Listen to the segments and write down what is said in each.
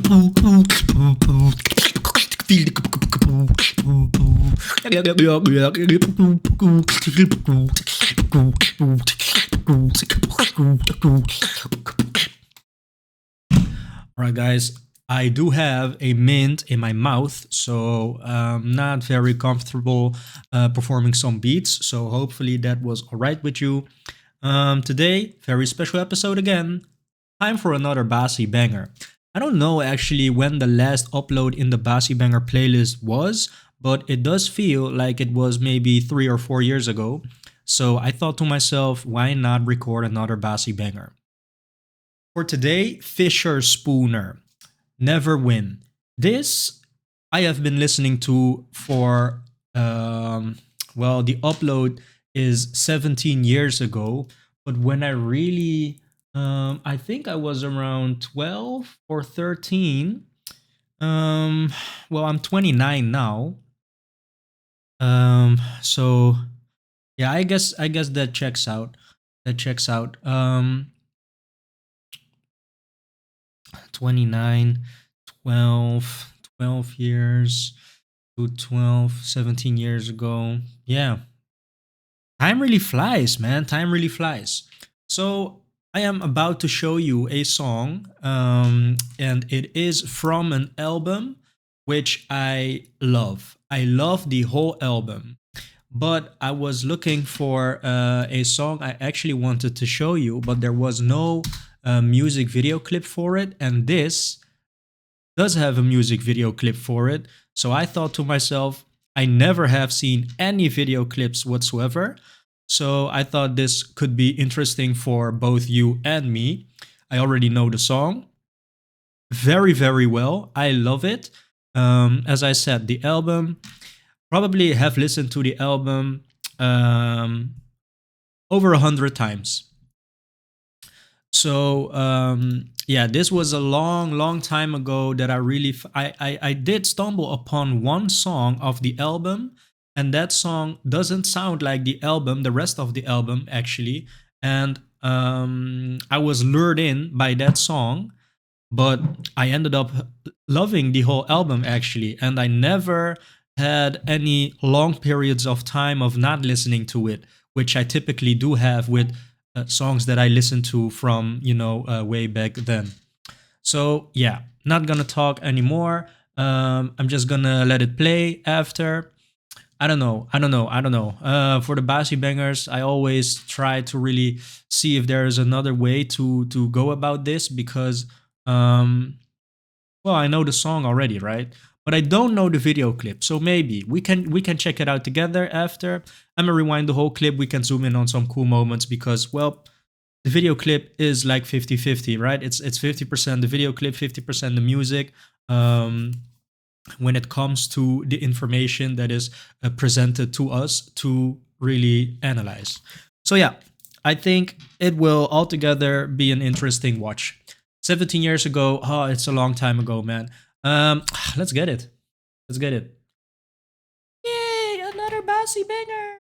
Alright, guys, I do have a mint in my mouth, so not very comfortable performing some beats. So hopefully that was alright with you. Today, very special episode again. Time for another Basi banger. I don't know actually when the last upload in the Basi banger playlist was, but it does feel like it was maybe 3 or 4 years ago. So I thought to myself, why not record another Basi banger? For today, Fischerspooner, Never Win. This I have been listening to for, well, the upload is 17 years ago, but when I really, I think I was around 12 or 13. Well, I'm 29 now. So yeah, I guess that checks out. That checks out. 29, 12, 12 years to 12, 17 years ago. Yeah, time really flies, man. Time really flies. So I am about to show you a song, and it is from an album which I love. I love the whole album. But I was looking for a song I actually wanted to show you, but there was no music video clip for it. And this does have a music video clip for it. So I thought to myself, I never have seen any video clips whatsoever. So I thought this could be interesting for both you and me. I already know the song very, very well. I love it. As I said, the album, probably have listened to the album over 100 times. So yeah, this was a long, long time ago that I really I did stumble upon one song of the album, and that song doesn't sound like the album, the rest of the album actually, and I was lured in by that song, but I ended up loving the whole album actually, and I never had any long periods of time of not listening to it, which I typically do have with songs that I listen to from way back then. So yeah, not gonna talk anymore. I'm just gonna let it play after. I don't know. I don't know. I don't know. For the Basi bangers, I always try to really see if there is another way to go about this because well, I know the song already, right? But I don't know the video clip. So maybe we can check it out together after. I'm gonna rewind the whole clip. We can zoom in on some cool moments because, well, the video clip is like 50-50, right? It's 50% the video clip, 50% the music. When it comes to the information that is presented to us to really analyze. So yeah, I think it will altogether be an interesting watch. 17 years ago, oh, it's a long time ago, man. Let's get it. Let's get it. Yay, another Basi banger.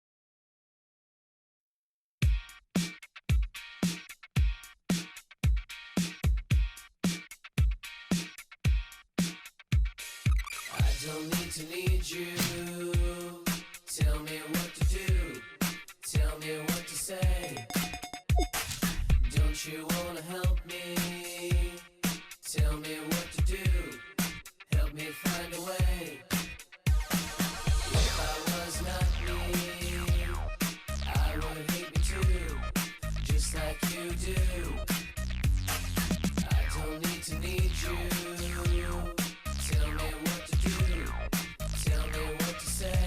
I don't need you. Tell me what to do. Tell me what to say. Don't you wanna help me? Tell me what to do. Help me find a way. If I was not me, I would hate me too, just like you do. I don't need you. Tell me what to do. Tell me what to say.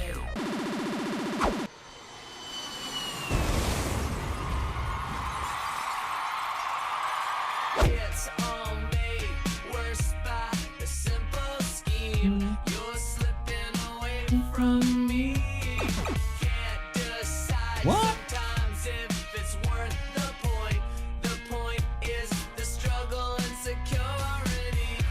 It's all made worse by the simple scheme. You're slipping away from me. Can't decide What? sometimes if it's worth the point. The point is the struggle and security.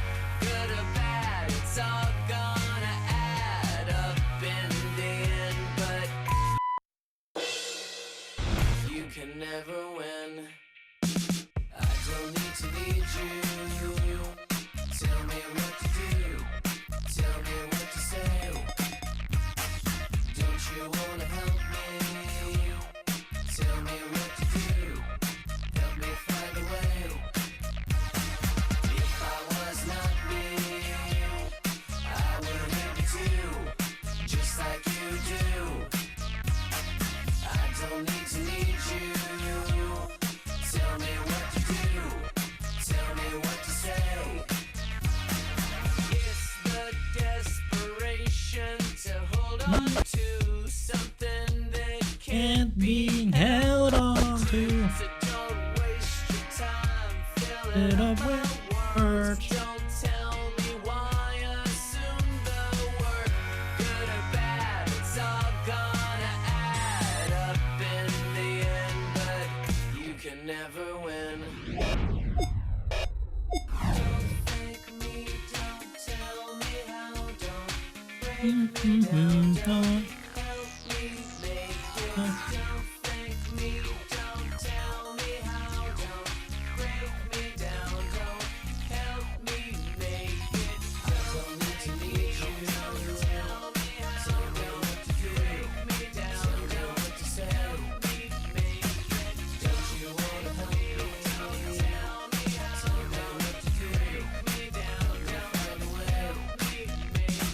me down, don't help me make it. Don't thank me, don't tell me how. Don't break me down, don't help me make it. I don't need to need you. Don't tell me how. Tell me what to do. Break me down, tell me what to say. Help me make it. Don't you wanna help me? Don't tell me how. Tell me what to do. Break me down, don't find a way. Help me make it.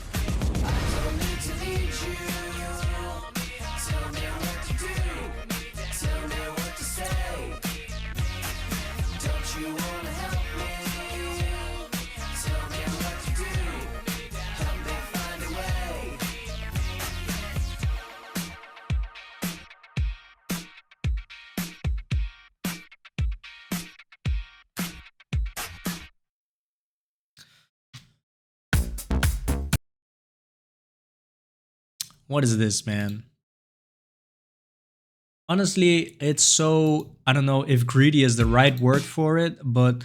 I don't need to need you. Tell me what to do. Tell me what to say. Don't you wanna help me? Tell me what to do. Help me find a way. What is this, man? Honestly, it's so, I don't know if greedy is the right word for it, but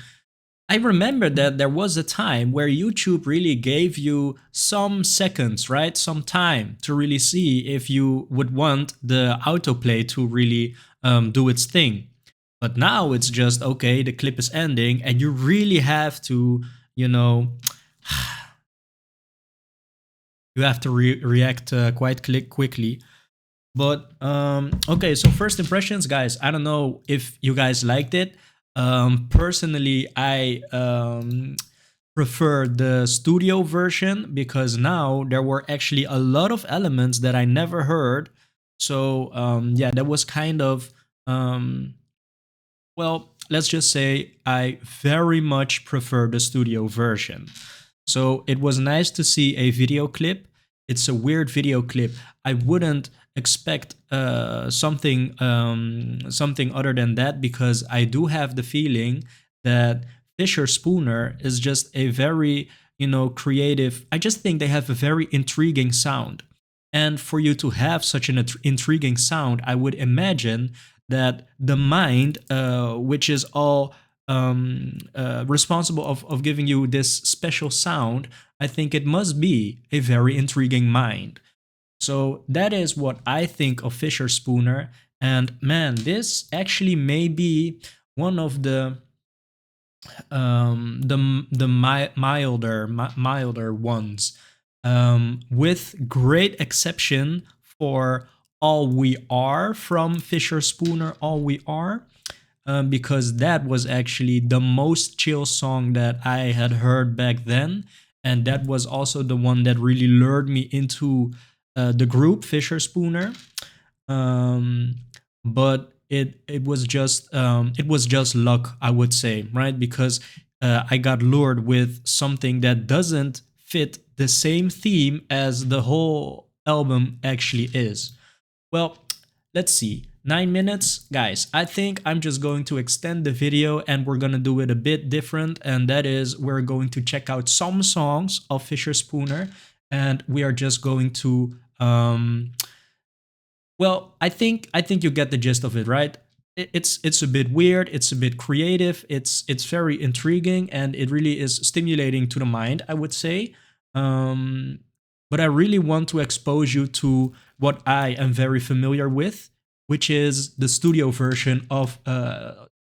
I remember that there was a time where YouTube really gave you some seconds, right? Some time to really see if you would want the autoplay to really do its thing. But now it's just okay, the clip is ending, and you really have to, you know, you have to react quite quickly. But okay, so first impressions, guys. I don't know if you guys liked it. Personally, I prefer the studio version because now there were actually a lot of elements that I never heard. So yeah, that was kind of well, let's just say I very much prefer the studio version. So it was nice to see a video clip. It's a weird video clip. I wouldn't expect something other than that because I do have the feeling that Fischerspooner is just a very creative. I just think they have a very intriguing sound, and for you to have such an intriguing sound, I would imagine that the mind, which is all responsible of giving you this special sound, I think it must be a very intriguing mind. So that is what I think of Fischerspooner. And man, this actually may be one of the milder ones, with great exception for All We Are from Fischerspooner. All We Are, because that was actually the most chill song that I had heard back then. And that was also the one that really lured me into the group Fischerspooner. Um, but it was just luck, I would say, right? Because I got lured with something that doesn't fit the same theme as the whole album actually is. Well, let's see. 9 minutes, guys. I think I'm just going to extend the video and we're gonna do it a bit different, and that is we're going to check out some songs of Fischerspooner, and we are just going to well, I think you get the gist of it, right? It's a bit weird, it's a bit creative, it's very intriguing, and it really is stimulating to the mind, I would say. Um, but I really want to expose you to what I am very familiar with, which is the studio version of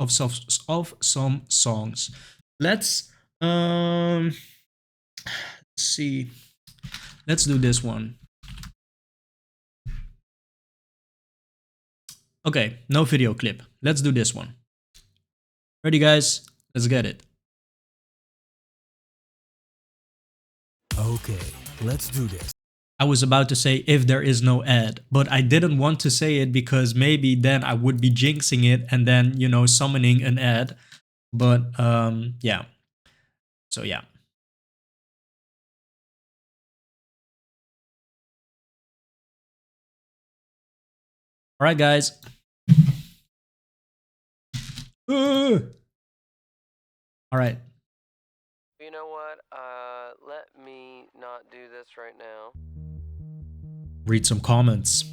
some songs. Let's see. Let's do this one. Okay, no video clip. Let's do this one. Ready, guys? Let's get it. Okay, let's do this. I was about to say if there is no ad, but I didn't want to say it because maybe then I would be jinxing it and then, summoning an ad. But yeah. So yeah. All right, guys. All right. You know what? Let me not do this right now. Read some comments.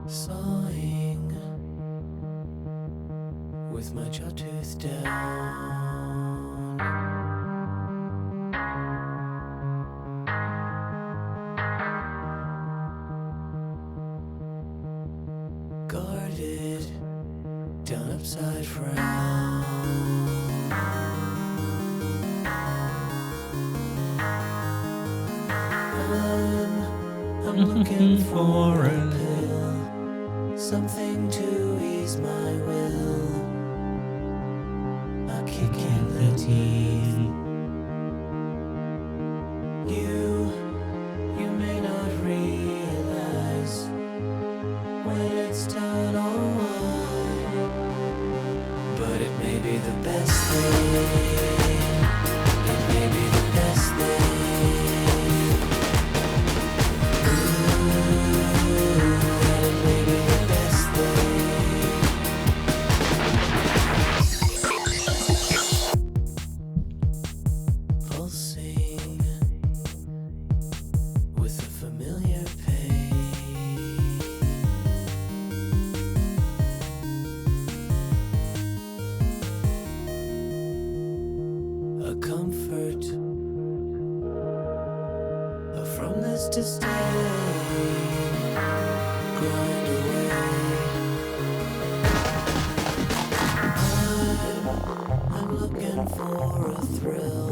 sawing with my jaw tooth down. Guarded down upside frown. I'm looking for a pill, something to ease my will. A kick in the teeth. You may not realize when it's done or why, but it may be the best thing. It may be the best thing. Pulsing with a familiar pain. A comfort from this disdain. Grind away. I'm looking for a thrill,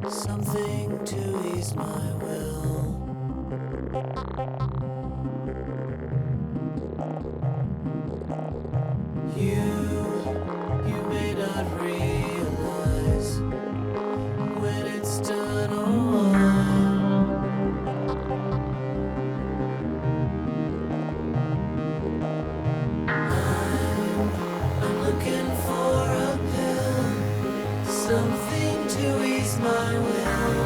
something to ease my will. You may not realize when it's done or I'm looking for a pill, something to ease my will.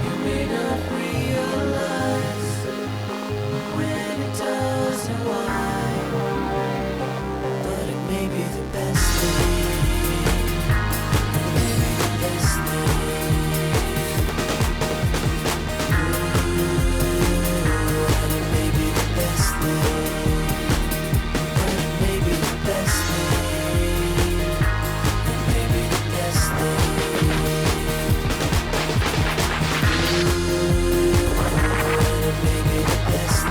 You may not realize when it does or why, but it may be the best thing. It may be the best thing. And it may be the best thing. And it may be the best thing. It may be the best thing. Maybe the best thing. Maybe the best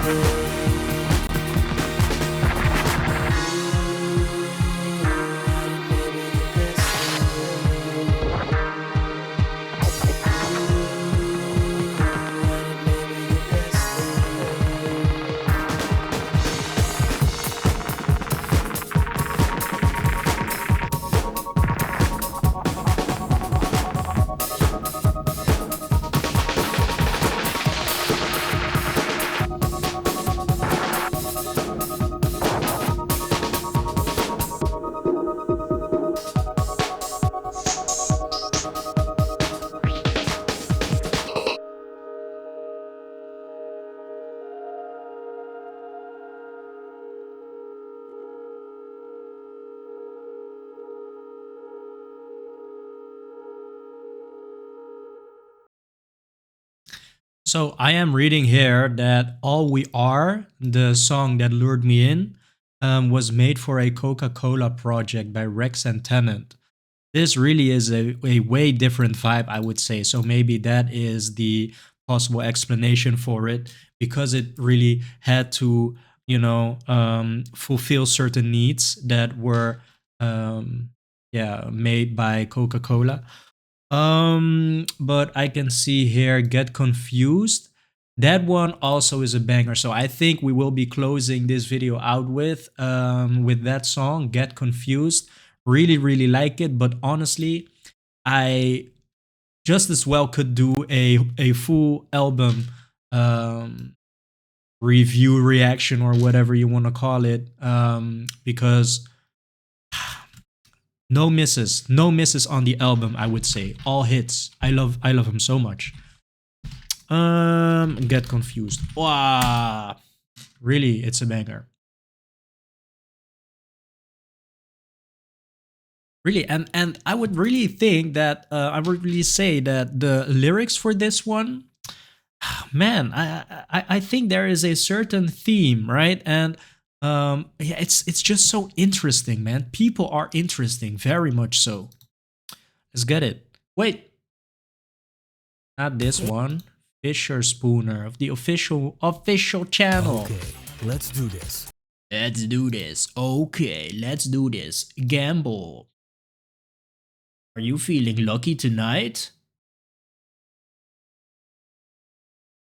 So I am reading here that All We Are, the song that lured me in, was made for a Coca Cola project by Rex and Tennant. This really is a way different vibe, I would say. So maybe that is the possible explanation for it because it really had to, fulfill certain needs that were, yeah, made by Coca Cola. But I can see here Get Confused. That one also is a banger. So I think we will be closing this video out with that song, Get Confused. Really, really like it. But honestly, I just as well could do a full album review reaction or whatever you want to call it. Because no misses on the album, I would say. All hits. I love him so much. Get Confused. Wow. Really, it's a banger. Really, and I would really think that I would really say that the lyrics for this one, man, I think there is a certain theme, right? And yeah, it's just so interesting, man. People are interesting, very much so. Let's get it. Wait, not this one. Fischerspooner of the official channel. Okay, let's do this. Let's do this. Okay, let's do this. Gamble. Are you feeling lucky tonight?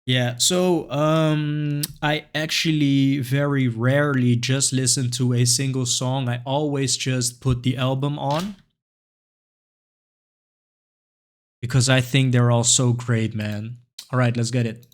Yeah, so I actually very rarely just listen to a single song. I always just put the album on because I think they're all so great, man. All right, let's get it.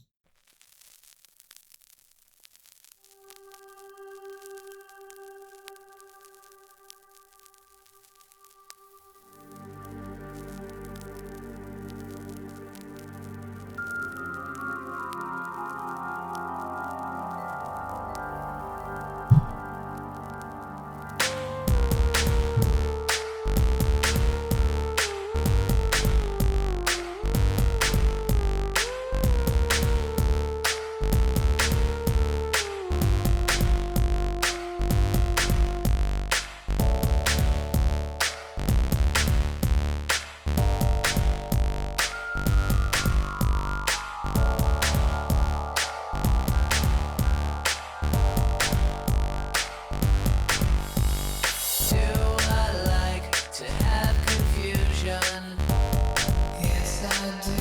Do I like to have confusion? Yes, I do.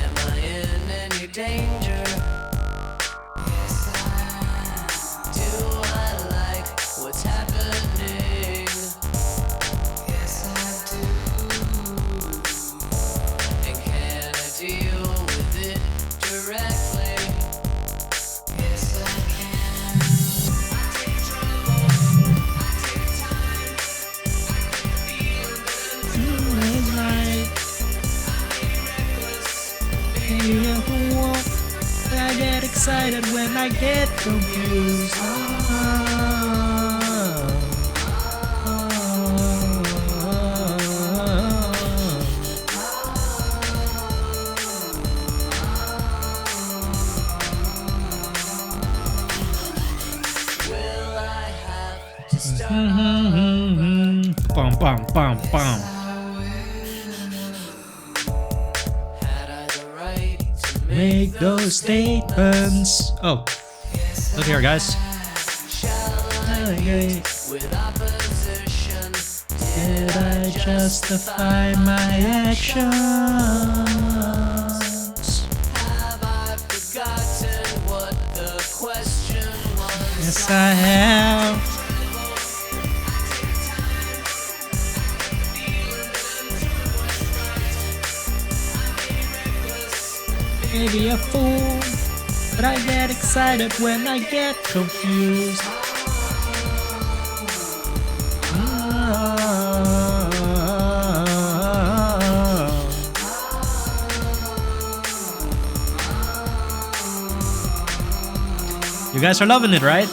Am I in any danger? Yes, I am. Do I like what's happening? Yes, I do. And can I deal with it directly? Yes, I can. I take trouble, I take time, I feel It's right. Maybe I can walk. I get excited when I get confused. Will I have to start? Bum bum bum bum. Had I the right to Make those statements. Oh, look here, guys. Shall I with opposition? Did I justify my actions? Have I forgotten what the question was? Yes, I have. Maybe a fool, but I get excited when I get confused. You guys are loving it, right?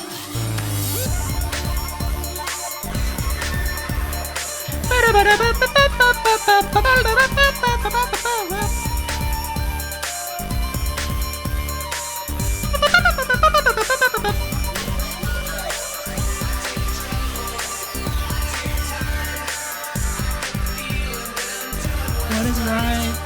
What is right?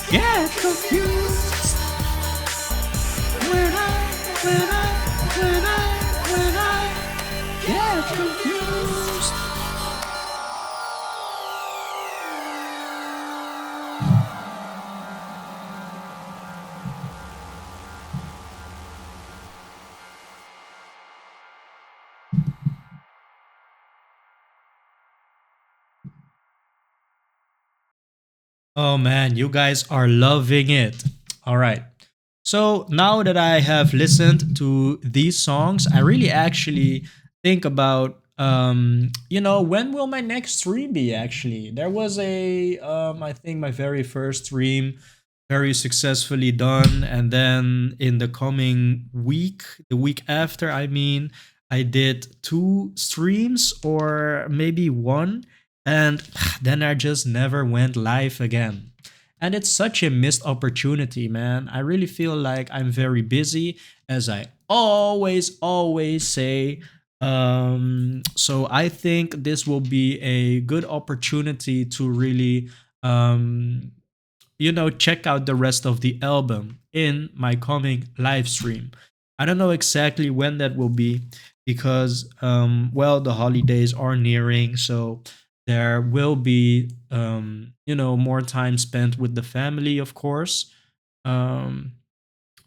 Get confused. When I get confused. Oh man, you guys are loving it. All right. So now that I have listened to these songs, I really actually think about when will my next stream be actually? There was a I think my very first stream very successfully done, and then in the coming week, the week after, I mean, I did two streams or maybe one, and then I just never went live again. And it's such a missed opportunity, man. I really feel like I'm very busy, as I always say. So I think this will be a good opportunity to really check out the rest of the album in my coming live stream. I don't know exactly when that will be because, well, the holidays are nearing, so there will be, more time spent with the family, of course. Um,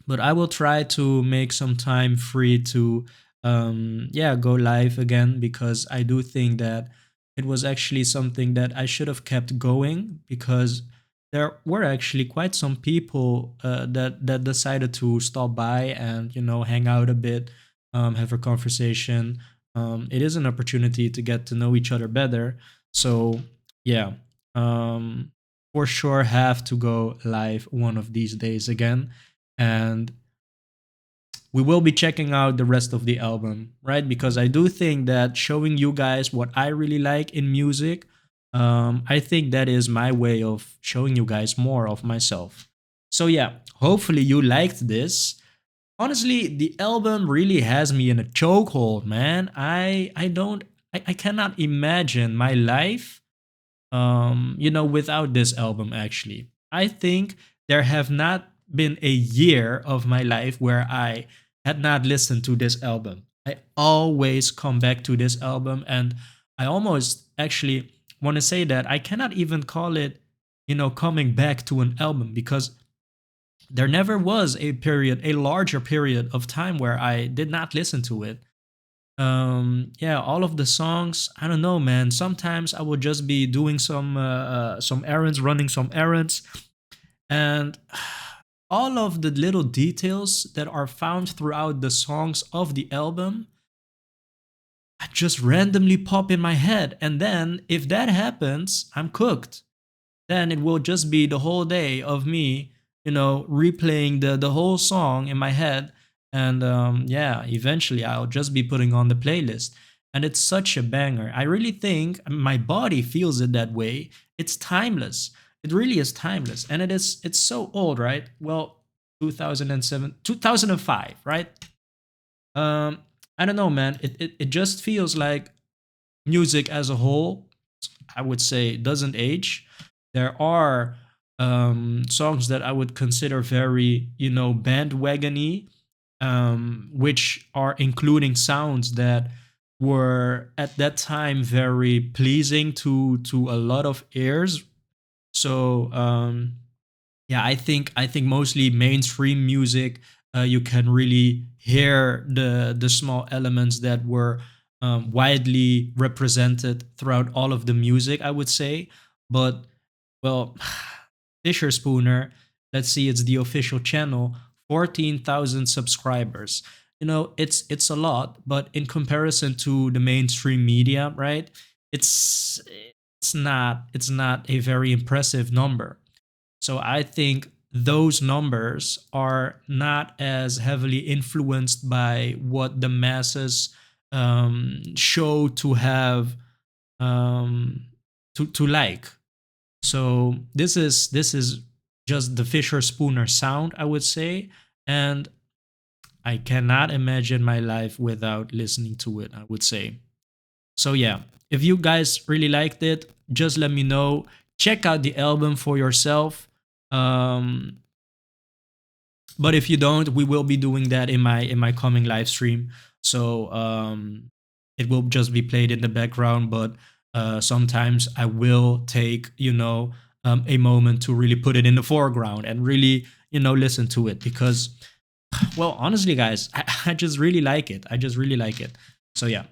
but I will try to make some time free to yeah, go live again, because I do think that it was actually something that I should have kept going, because there were actually quite some people that decided to stop by and hang out a bit, have a conversation. It is an opportunity to get to know each other better. So yeah, um, for sure have to go live one of these days again, and we will be checking out the rest of the album, right? Because I do think that showing you guys what I really like in music, I think that is my way of showing you guys more of myself. So yeah, hopefully you liked this. Honestly, the album really has me in a chokehold, man. I cannot imagine my life without this album actually. I think there have not been a year of my life where I had not listened to this album. I always come back to this album, and I almost actually want to say that I cannot even call it, coming back to an album, because there never was a period, a larger period of time where I did not listen to it. Yeah, all of the songs, I don't know, man. Sometimes I would just be doing some errands, running some errands, and all of the little details that are found throughout the songs of the album just randomly pop in my head. And then if that happens, I'm cooked. Then it will just be the whole day of me, replaying the whole song in my head. And yeah, eventually I'll just be putting on the playlist. And it's such a banger. I really think my body feels it that way. It's timeless. It really is timeless. And it's so old, right? Well, 2007, 2005, right? Um, I don't know, man. It just feels like music as a whole, I would say, doesn't age. There are songs that I would consider very, bandwagony, which are including sounds that were at that time very pleasing to a lot of ears. So yeah, I think mostly mainstream music, you can really hear the small elements that were widely represented throughout all of the music, I would say. But well, Fischerspooner, let's see, it's the official channel, 14,000 subscribers. It's a lot, but in comparison to the mainstream media, right? It's it's not a very impressive number. So I think those numbers are not as heavily influenced by what the masses show to have, to like. So this is just the Fisher Spooner sound, I would say, and I cannot imagine my life without listening to it, I would say. So yeah, if you guys really liked it, just let me know. Check out the album for yourself. Um, but if you don't, we will be doing that in my coming live stream. So it will just be played in the background, but sometimes I will take a moment to really put it in the foreground and really listen to it, because well, honestly guys, I just really like it. I just really like it. So yeah,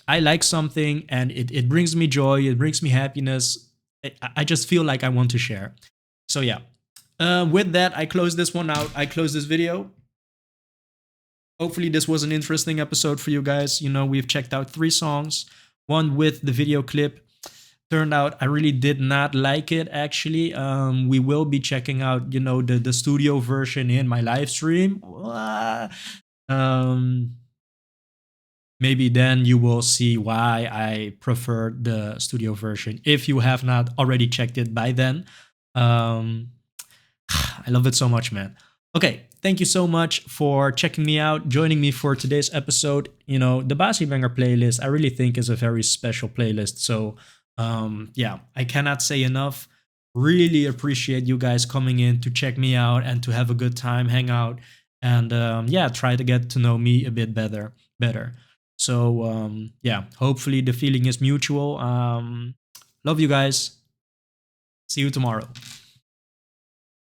I like something and it brings me joy, it brings me happiness. I just feel like I want to share. So yeah. With that, I close this one out. I close this video. Hopefully, this was an interesting episode for you guys. You know, we've checked out 3 songs, one with the video clip. Turned out I really did not like it actually. We will be checking out, you know, the studio version in my live stream. Um, Maybe then you will see why I prefer the studio version if you have not already checked it by then. Um, I love it so much, man. Okay, thank you so much for checking me out, joining me for today's episode. You know, the Basi Banger playlist, I really think is a very special playlist. So, yeah, I cannot say enough. Really appreciate you guys coming in to check me out and to have a good time, hang out, and yeah, try to get to know me a bit better. So, yeah, hopefully the feeling is mutual. Love you guys. See you tomorrow.